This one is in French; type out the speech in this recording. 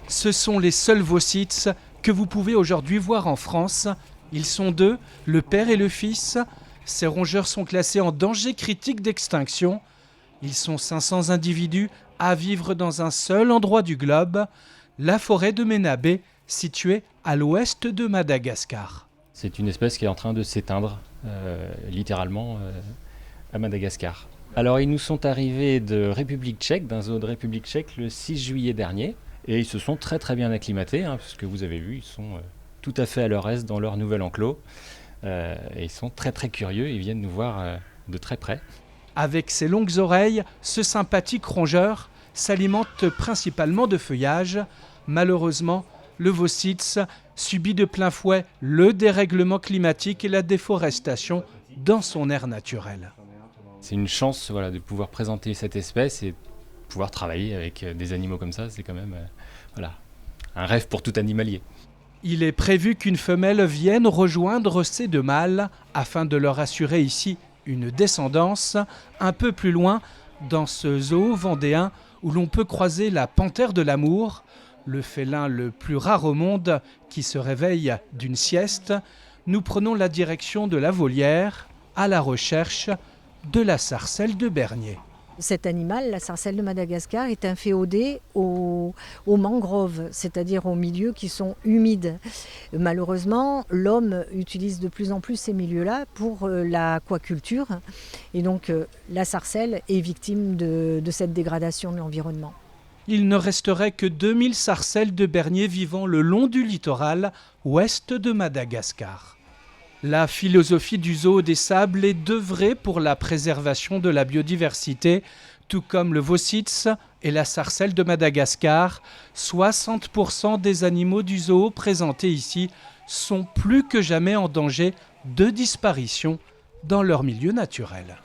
Ce sont les seuls Vosits que vous pouvez aujourd'hui voir en France. Ils sont deux, le père et le fils. Ces rongeurs sont classés en danger critique d'extinction. Ils sont 500 individus à vivre dans un seul endroit du globe, la forêt de Menabé, située à l'ouest de Madagascar. C'est une espèce qui est en train de s'éteindre, littéralement, à Madagascar. Alors, ils nous sont arrivés de République tchèque, d'un zoo de République tchèque, le 6 juillet dernier. Et ils se sont très très bien acclimatés, parce que vous avez vu, ils sont tout à fait à leur aise dans leur nouvel enclos. Et ils sont très très curieux, ils viennent nous voir de très près. Avec ses longues oreilles, ce sympathique rongeur s'alimente principalement de feuillage. Malheureusement, le Vosits subit de plein fouet le dérèglement climatique et la déforestation dans son aire naturelle. C'est une chance de pouvoir présenter cette espèce et pouvoir travailler avec des animaux comme ça, c'est quand même un rêve pour tout animalier. Il est prévu qu'une femelle vienne rejoindre ces deux mâles afin de leur assurer ici une descendance un peu plus loin dans ce zoo vendéen où l'on peut croiser la panthère de l'amour, le félin le plus rare au monde qui se réveille d'une sieste. Nous prenons la direction de la volière à la recherche de la sarcelle de Bernier. Cet animal, la sarcelle de Madagascar, est inféodée aux mangroves, c'est-à-dire aux milieux qui sont humides. Malheureusement, l'homme utilise de plus en plus ces milieux-là pour l'aquaculture. Et donc, la sarcelle est victime de cette dégradation de l'environnement. Il ne resterait que 2000 sarcelles de Bernier vivant le long du littoral ouest de Madagascar. La philosophie du zoo des sables est d'œuvrer pour la préservation de la biodiversité, tout comme le Vosits et la sarcelle de Madagascar. 60% des animaux du zoo présentés ici sont plus que jamais en danger de disparition dans leur milieu naturel.